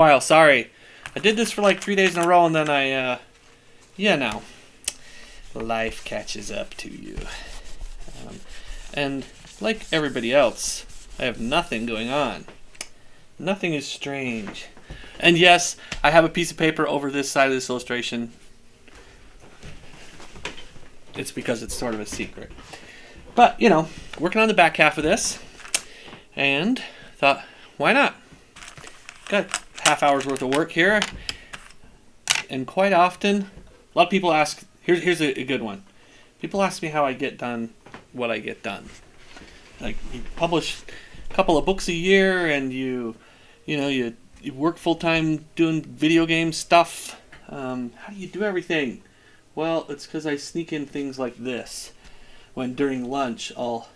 While, sorry. I did this for like 3 days in a row and then no. Life catches up to you. And like everybody else, I have nothing going on. Nothing is strange. And yes, I have a piece of paper over this side of this illustration. It's because it's sort of a secret. But, working on the back half of this. And thought, why not? Got half hour's worth of work here. And quite often, a lot of people ask, here's a good one. People ask me how I get done what I get done. Like, you publish a couple of books a year and you work full-time doing video game stuff. How do you do everything? Well, it's because I sneak in things like this. When during lunch, I'll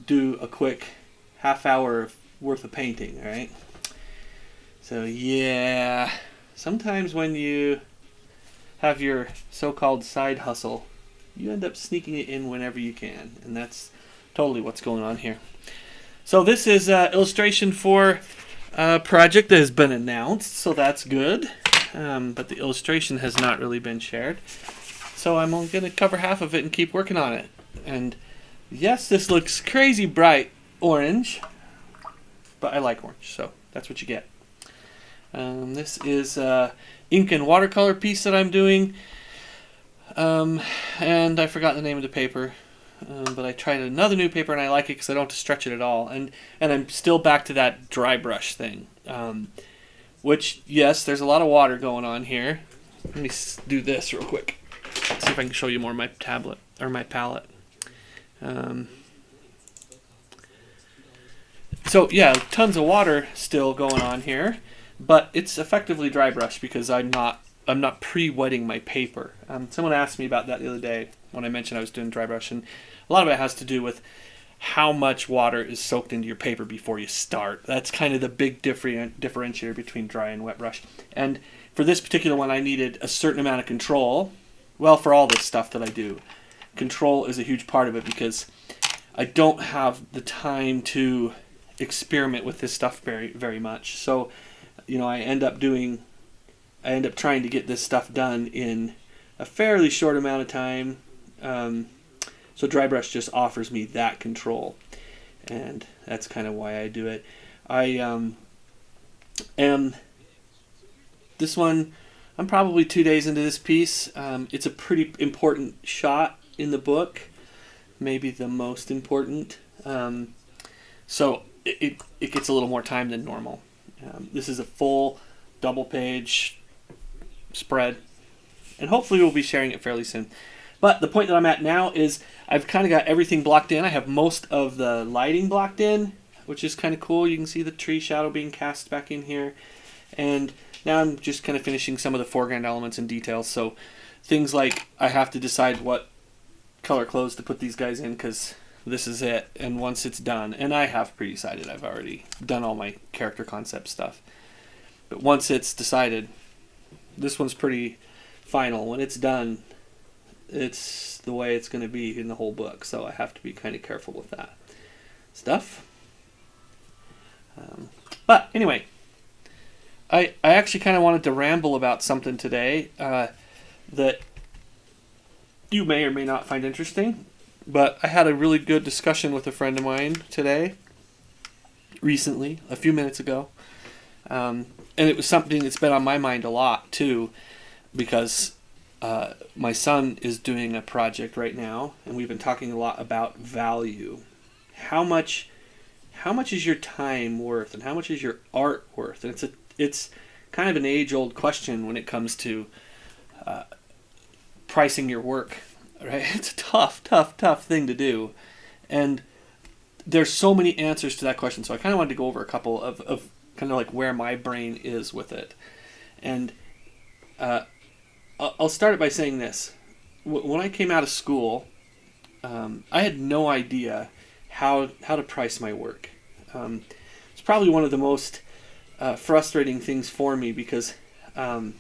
do a quick half hour worth of painting, right? So yeah, sometimes when you have your so-called side hustle, you end up sneaking it in whenever you can, and that's totally what's going on here. So this is illustration for a project that has been announced, so that's good, but the illustration has not really been shared. So I'm only going to cover half of it and keep working on it. And yes, this looks crazy bright orange, but I like orange, so that's what you get. This is ink and watercolor piece that I'm doing, and I forgot the name of the paper, but I tried another new paper and I like it because I don't have to stretch it at all. And I'm still back to that dry brush thing, which, yes, there's a lot of water going on here. Let me do this real quick. See if I can show you more of my tablet or my palette. So yeah, tons of water still going on here, but it's effectively dry brush because I'm not pre-wetting my paper. Someone asked me about that the other day when I mentioned I was doing dry brush, and a lot of it has to do with how much water is soaked into your paper before you start. That's kind of the big differentiator between dry and wet brush. And for this particular one, I needed a certain amount of control. Well, for all this stuff that I do, control is a huge part of it because I don't have the time to experiment with this stuff very, very much. So, I end up trying to get this stuff done in a fairly short amount of time. So dry brush just offers me that control, and that's kind of why I do it. This one, I'm probably 2 days into this piece. It's a pretty important shot in the book, maybe the most important. So it gets a little more time than normal. This is a full double page spread, and hopefully we'll be sharing it fairly soon. But the point that I'm at now is I've kind of got everything blocked in. I have most of the lighting blocked in, which is kind of cool. You can see the tree shadow being cast back in here, and now I'm just kind of finishing some of the foreground elements and details. So things like I have to decide what color clothes to put these guys in because this is it. And once it's done, and I have pre-decided, I've already done all my character concept stuff. But once it's decided, this one's pretty final. When it's done, it's the way it's going to be in the whole book. So I have to be kind of careful with that stuff. But anyway, I actually kind of wanted to ramble about something today that you may or may not find interesting. But I had a really good discussion with a friend of mine today, recently, a few minutes ago. And it was something that's been on my mind a lot, too, because my son is doing a project right now, and we've been talking a lot about value. How much is your time worth, and how much is your art worth? And it's kind of an age-old question when it comes to pricing your work, right? It's a tough thing to do, and there's so many answers to that question. So I kind of wanted to go over a couple of kind of like where my brain is with it, and I'll start it by saying this: when I came out of school, I had no idea how to price my work. It's probably one of the most frustrating things for me because I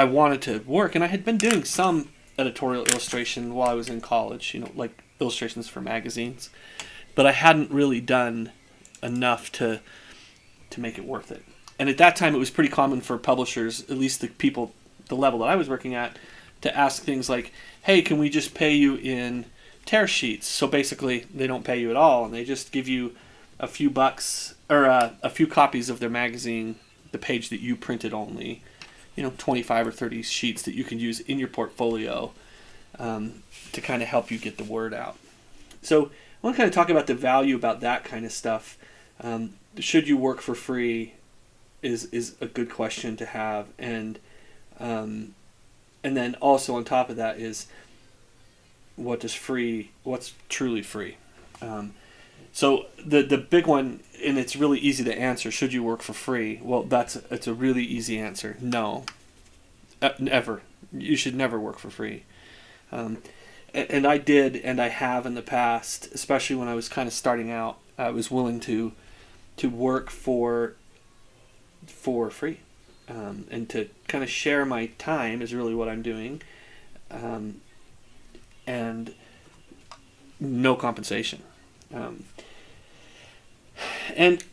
wanted to work, and I had been doing some editorial illustration while I was in college, like illustrations for magazines, but I hadn't really done enough to to make it worth it. And at that time, it was pretty common for publishers, at least the level that I was working at, to ask things like, hey, can we just pay you in tear sheets? So basically, they don't pay you at all, and they just give you a few bucks, or a few copies of their magazine, the page that you printed only, 25 or 30 sheets that you can use in your portfolio to kind of help you get the word out. So I want to kind of talk about the value about that kind of stuff. Should you work for free is a good question to have, and then also on top of that is what's truly free. So the big one, and it's really easy to answer, should you work for free? Well, it's a really easy answer. No. Never. You should never work for free. And I did, and I have in the past, especially when I was kind of starting out, I was willing to work for free. And to kind of share my time is really what I'm doing. And no compensation. And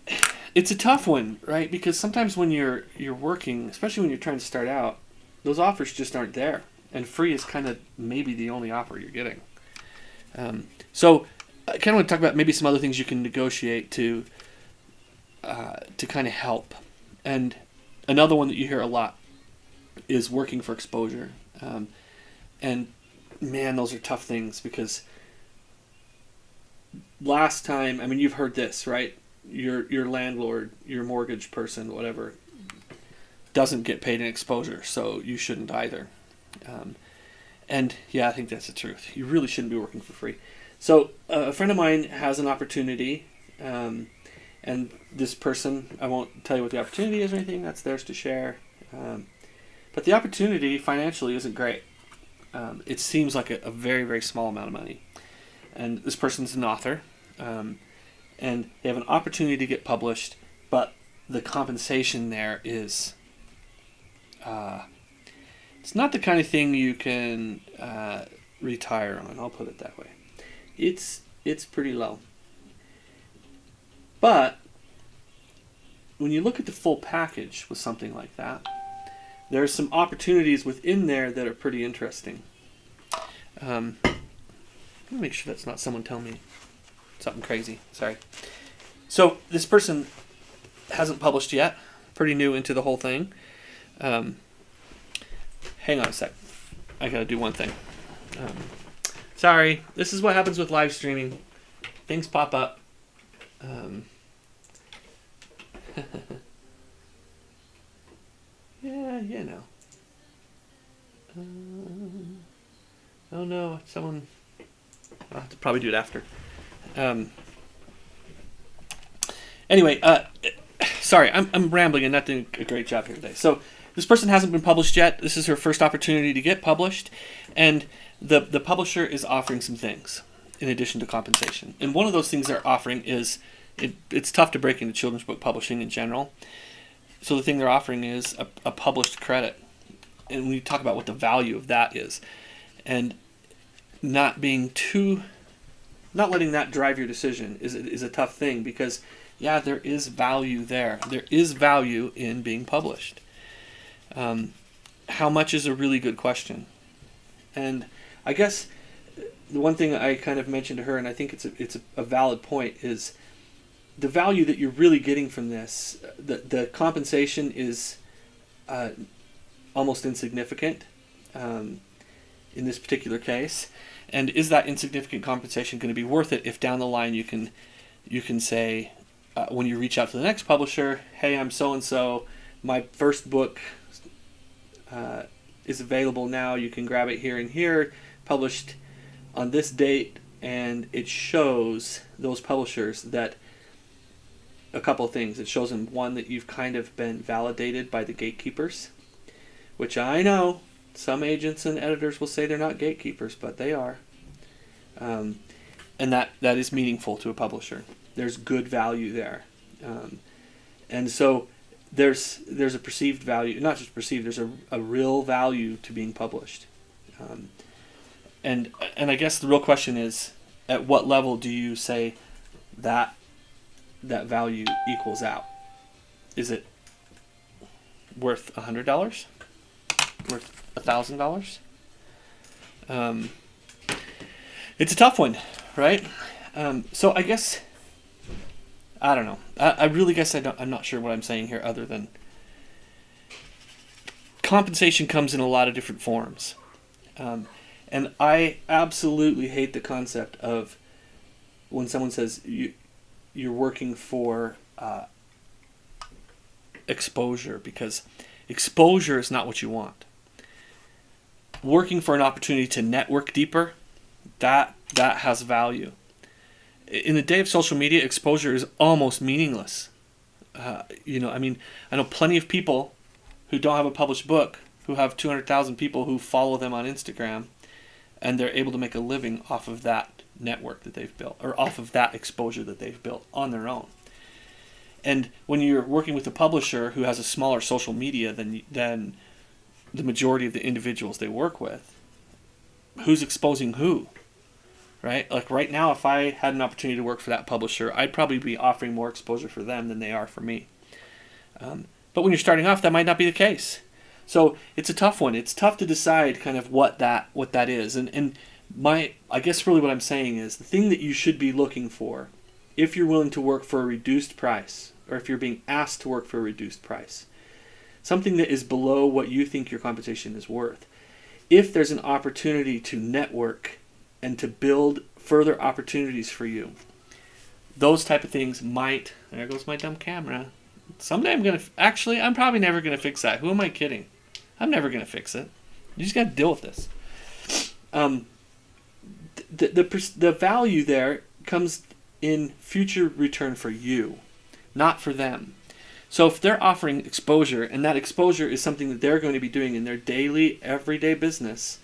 it's a tough one, right? Because sometimes when you're working, especially when you're trying to start out, those offers just aren't there. And free is kind of maybe the only offer you're getting. So I kind of want to talk about maybe some other things you can negotiate to kind of help. And another one that you hear a lot is working for exposure. And man, those are tough things, because last time, I mean, you've heard this, right? Your landlord, your mortgage person, whatever, doesn't get paid in exposure, so you shouldn't either. And yeah, I think that's the truth. You really shouldn't be working for free. So a friend of mine has an opportunity, and this person, I won't tell you what the opportunity is or anything, that's theirs to share. But the opportunity financially isn't great. It seems like a very, very small amount of money. And this person's an author, and they have an opportunity to get published, but the compensation there is, it's not the kind of thing you can retire on, I'll put it that way. It's pretty low. But when you look at the full package with something like that, there's some opportunities within there that are pretty interesting. Let me make sure that's not someone telling me something crazy. Sorry. So this person hasn't published yet. Pretty new into the whole thing. Hang on a sec. I gotta do one thing. Sorry. This is what happens with live streaming. Things pop up. Yeah, you know. Oh no, someone... I'll have to probably do it after. Anyway, sorry, I'm rambling and not doing a great job here today. So this person hasn't been published yet. This is her first opportunity to get published, and the publisher is offering some things in addition to compensation. And one of those things they're offering is, it's tough to break into children's book publishing in general. So the thing they're offering is a published credit. And we talk about what the value of that is. And not letting that drive your decision is a tough thing, because yeah, there is value there. There is value in being published. How much is a really good question. And I guess the one thing I kind of mentioned to her, and I think it's a valid point, is the value that you're really getting from this. The compensation is almost insignificant in this particular case. And is that insignificant compensation going to be worth it if down the line you can say, when you reach out to the next publisher, hey, I'm so-and-so, my first book is available now, you can grab it here and here, published on this date, and it shows those publishers that a couple of things. It shows them, one, that you've kind of been validated by the gatekeepers, which I know some agents and editors will say they're not gatekeepers, but they are. And that is meaningful to a publisher. There's good value there. And so there's a perceived value, not just perceived, there's a real value to being published. And I guess the real question is, at what level do you say that value equals out? Is it worth $100? Worth $1,000? It's a tough one, right? So I guess, I don't know. I really guess I'm not sure what I'm saying here, other than compensation comes in a lot of different forms. And I absolutely hate the concept of when someone says you're working for exposure, because exposure is not what you want. Working for an opportunity to network deeper, that has value. In the day of social media, exposure is almost meaningless. I know plenty of people who don't have a published book who have 200,000 people who follow them on Instagram, and they're able to make a living off of that network that they've built, or off of that exposure that they've built on their own. And when you're working with a publisher who has a smaller social media than the majority of the individuals they work with, who's exposing who? Right? Like right now, if I had an opportunity to work for that publisher, I'd probably be offering more exposure for them than they are for me. But when you're starting off, that might not be the case. So it's a tough one. It's tough to decide kind of what that is. And I guess really what I'm saying is the thing that you should be looking for, if you're willing to work for a reduced price, or if you're being asked to work for a reduced price, something that is below what you think your compensation is worth. If there's an opportunity to network and to build further opportunities for you, those type of things might, there goes my dumb camera. Someday I'm probably never going to fix that. Who am I kidding? I'm never going to fix it. You just got to deal with this. The value there comes in future return for you, not for them. So if they're offering exposure, and that exposure is something that they're going to be doing in their daily, everyday business,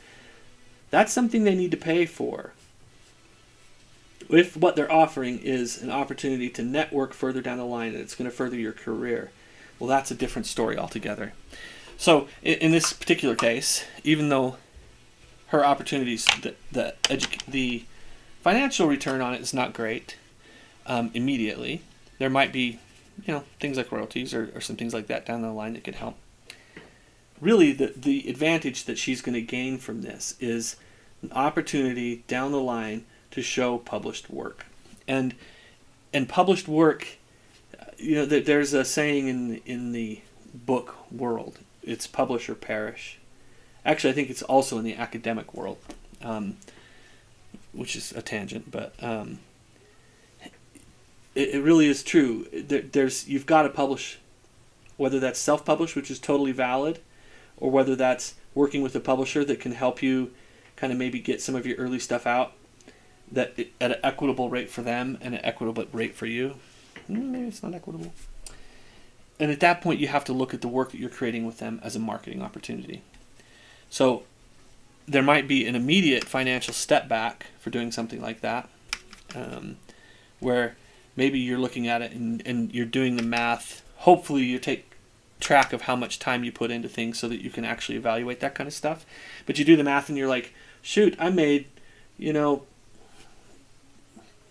that's something they need to pay for. If what they're offering is an opportunity to network further down the line and it's going to further your career, well, that's a different story altogether. So in this particular case, even though her opportunities, the financial return on it is not great immediately, there might be things like royalties or some things like that down the line that could help. Really, the advantage that she's going to gain from this is an opportunity down the line to show published work. And published work, there's a saying in the book world, it's publish or perish. Actually, I think it's also in the academic world, which is a tangent, but it really is true. You've got to publish, whether that's self-published, which is totally valid, or whether that's working with a publisher that can help you kind of maybe get some of your early stuff out at an equitable rate for them and an equitable rate for you. Maybe it's not equitable. And at that point, you have to look at the work that you're creating with them as a marketing opportunity. So there might be an immediate financial step back for doing something like that, where maybe you're looking at it and you're doing the math. Hopefully you take track of how much time you put into things so that you can actually evaluate that kind of stuff. But you do the math and you're like, shoot, I made,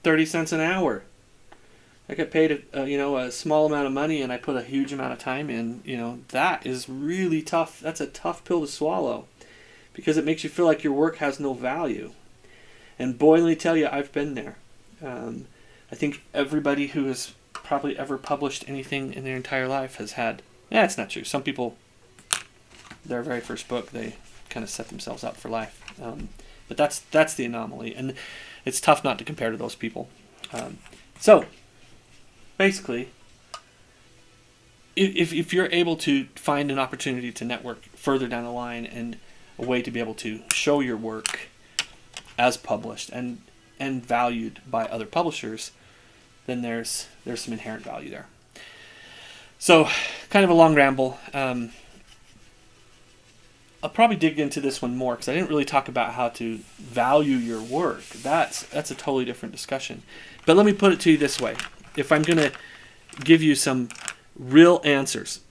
30 cents an hour. I got paid a small amount of money and I put a huge amount of time in. That is really tough. That's a tough pill to swallow, because it makes you feel like your work has no value. And boy, let me tell you, I've been there. I think everybody who has probably ever published anything in their entire life has had. It's not true. Some people, their very first book, they kind of set themselves up for life. But that's the anomaly, and it's tough not to compare to those people. So, basically, if you're able to find an opportunity to network further down the line and a way to be able to show your work as published and valued by other publishers, then there's some inherent value there. So, kind of a long ramble. I'll probably dig into this one more because I didn't really talk about how to value your work. That's a totally different discussion. But let me put it to you this way. If I'm going to give you some real answers.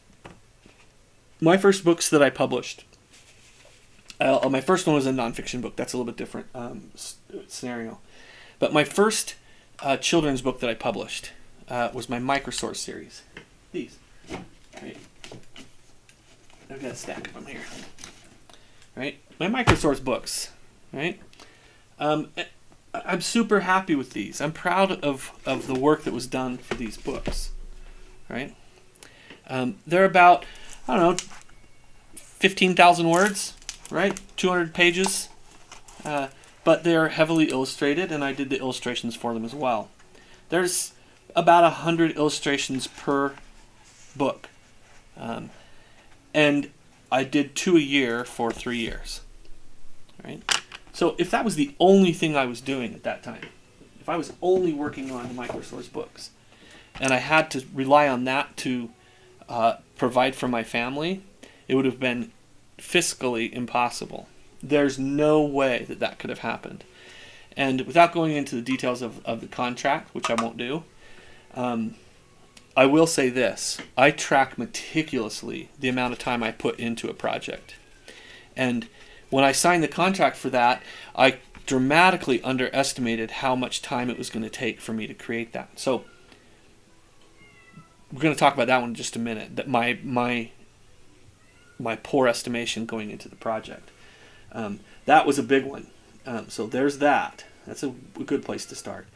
My first books that I published, my first one was a nonfiction book. That's a little bit different scenario. But my first children's book that I published was my Microsource series. These. Right? I've got a stack of them here. Right? My microsource books. Right? I'm super happy with these. I'm proud of the work that was done for these books. Right? They're about, I don't know, 15,000 words, right? 200 pages. But they're heavily illustrated, and I did the illustrations for them as well. There's about 100 illustrations per book. And I did 2 a year for 3 years. Right? So if that was the only thing I was doing at that time, if I was only working on the microsource books, and I had to rely on that to provide for my family, it would have been fiscally impossible. There's no way that that could have happened. And without going into the details of the contract, which I won't do, I will say this. I track meticulously the amount of time I put into a project. And when I signed the contract for that, I dramatically underestimated how much time it was going to take for me to create that. So we're going to talk about that one in just a minute, that my poor estimation going into the project. That was a big one. So there's that. That's a good place to start.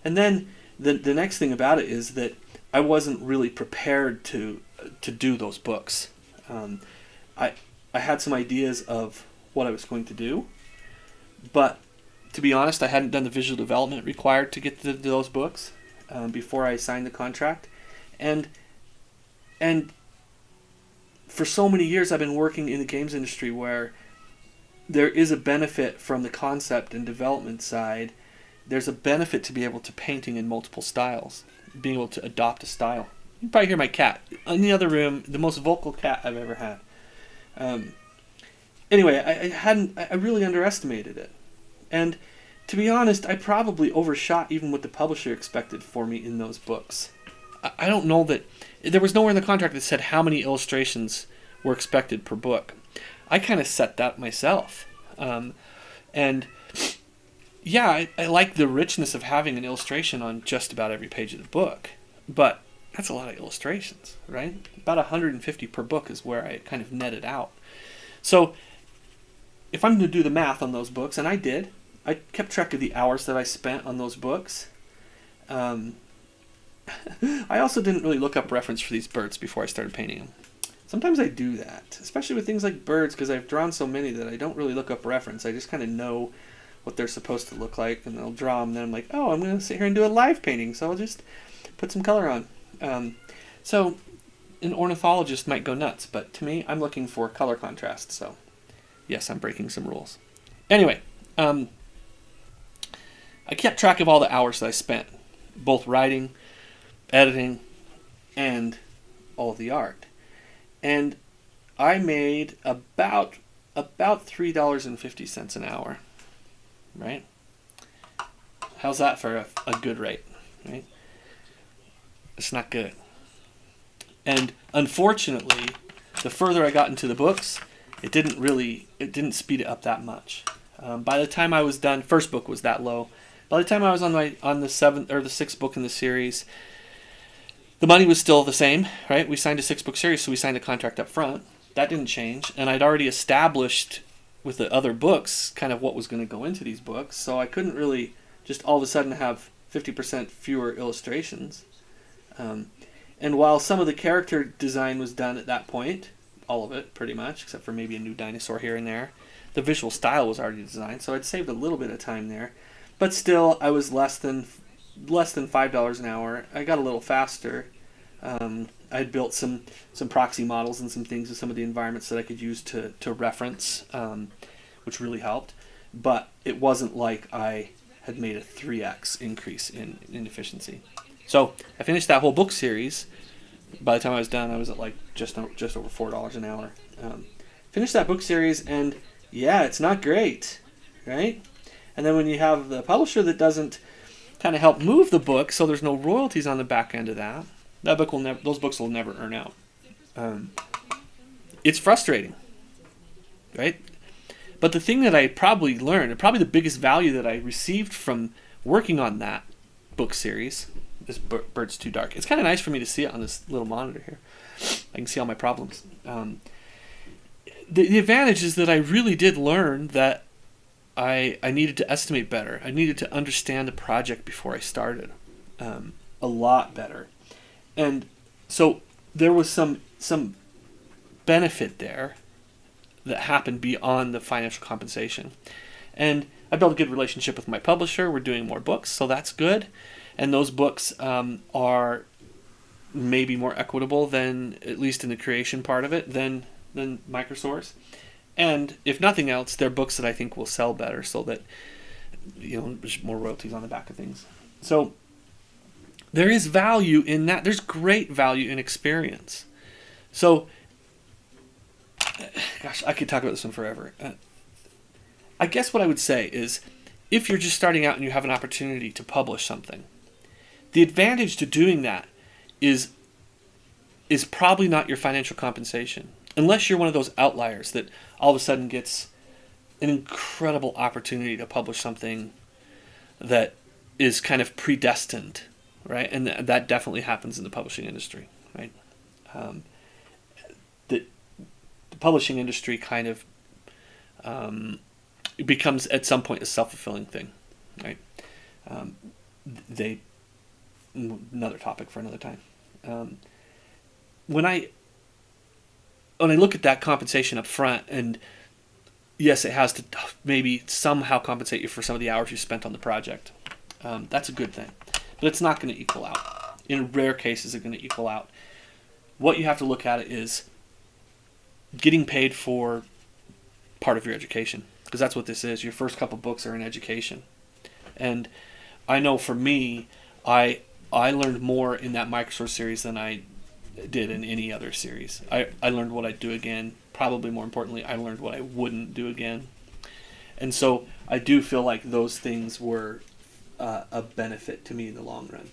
And then the next thing about it is that I wasn't really prepared to do those books. I had some ideas of what I was going to do, but to be honest, I hadn't done the visual development required to get to those books before I signed the contract. And for so many years I've been working in the games industry where there is a benefit from the concept and development side. There's a benefit to be able to painting in multiple styles, being able to adopt a style. You can probably hear my cat in the other room, the most vocal cat I've ever had. Anyway, I really underestimated it. And to be honest, I probably overshot even what the publisher expected for me in those books. I don't know that there was nowhere in the contract that said how many illustrations were expected per book. I kind of set that myself. And yeah, I like the richness of having an illustration on just about every page of the book, but that's a lot of illustrations, right? About 150 per book is where I kind of netted out. So if I'm going to do the math on those books, and I did, I kept track of the hours that I spent on those books. I also didn't really look up reference for these birds before I started painting them. Sometimes I do that, especially with things like birds, because I've drawn so many that I don't really look up reference. I just kind of know what they're supposed to look like, and I'll draw them, and then I'm like, oh, I'm going to sit here and do a live painting, so I'll just put some color on. So an ornithologist might go nuts, but to me, I'm looking for color contrast, so yes, I'm breaking some rules. Anyway, I kept track of all the hours that I spent, both writing, editing, and all of the art. And I made about $3.50 an hour, right? How's that for a good rate, right? It's not good. And unfortunately, the further I got into the books, it didn't speed it up that much. By the time I was done, first book was that low. By the time I was on the seventh or the sixth book in the series, the money was still the same, right? We signed a 6-book series, so we signed a contract up front. That didn't change, and I'd already established with the other books kind of what was going to go into these books, so I couldn't really just all of a sudden have 50% fewer illustrations. And while some of the character design was done at that point, all of it pretty much, except for maybe a new dinosaur here and there, the visual style was already designed, so I'd saved a little bit of time there. But still, I was less than $5 an hour. I got a little faster. I'd built some proxy models and some things with some of the environments that I could use to reference, which really helped. But it wasn't like I had made a 3x increase in efficiency. So I finished that whole book series. By the time I was done, I was at like just over $4 an hour. Finished that book series, and yeah, it's not great, right? And then when you have the publisher that doesn't kind of help move the book, so there's no royalties on the back end of that, those books will never earn out. It's frustrating, right? But the thing that I probably learned, and probably the biggest value that I received from working on that book series, this Bird's Too Dark. It's kind of nice for me to see it on this little monitor here. I can see all my problems. The advantage is that I really did learn that I needed to estimate better. I needed to understand the project before I started a lot better. And so there was some benefit there that happened beyond the financial compensation. And I built a good relationship with my publisher. We're doing more books, so that's good. And those books are maybe more equitable than, at least in the creation part of it, than Microsource. And if nothing else, they're books that I think will sell better, so that there's more royalties on the back of things. So there is value in that. There's great value in experience. So, gosh, I could talk about this one forever. I guess what I would say is, if you're just starting out and you have an opportunity to publish something, the advantage to doing that is probably not your financial compensation. Unless you're one of those outliers that all of a sudden gets an incredible opportunity to publish something that is kind of predestined, right? And that definitely happens in the publishing industry, right? The publishing industry kind of becomes at some point a self-fulfilling thing, right? Another topic for another time. When I look at that compensation up front, and yes, it has to maybe somehow compensate you for some of the hours you spent on the project. That's a good thing. But it's not going to equal out. In rare cases, it's going to equal out. What you have to look at it is getting paid for part of your education. Because that's what this is. Your first couple books are in education. And I know for me, I learned more in that Microsource series than I did in any other series. I learned what I'd do again. Probably more importantly, I learned what I wouldn't do again. And so I do feel like those things were a benefit to me in the long run.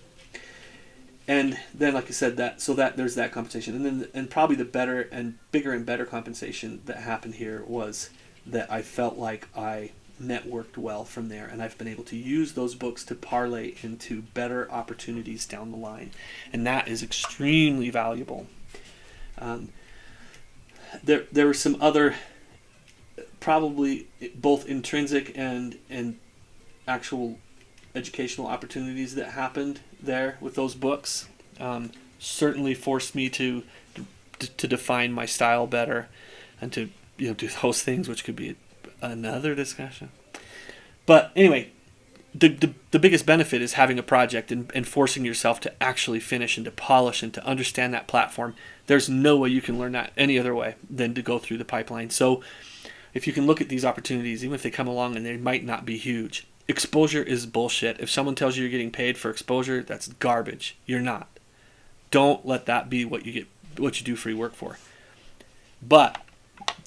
And then, like I said, that there's that compensation. And probably the better and bigger and better compensation that happened here was that I felt like I networked well from there, and I've been able to use those books to parlay into better opportunities down the line, and that is extremely valuable. There were some other, probably both intrinsic and actual educational opportunities that happened there with those books. Certainly forced me to define my style better, and to do those things, which could be another discussion. But anyway, the biggest benefit is having a project and forcing yourself to actually finish and to polish and to understand that platform. There's no way you can learn that any other way than to go through the pipeline. So if you can look at these opportunities, even if they come along and they might not be huge, exposure is bullshit. If someone tells you you're getting paid for exposure, that's garbage. You're not. Don't let that be what you do free work for. But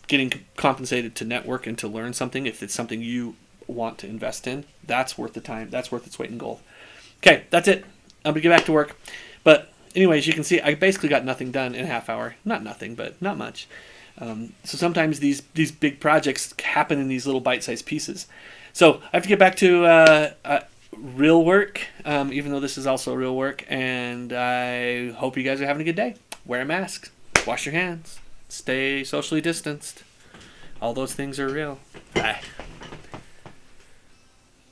getting compensated to network and to learn something, if it's something you want to invest in, that's worth the time. That's worth its weight in gold. Okay, that's it. I'm going to get back to work. But anyways, you can see I basically got nothing done in a half hour. Not nothing, but not much. So sometimes these big projects happen in these little bite-sized pieces. So I have to get back to real work, even though this is also real work. And I hope you guys are having a good day. Wear a mask. Wash your hands. Stay socially distanced. All those things are real. Bye.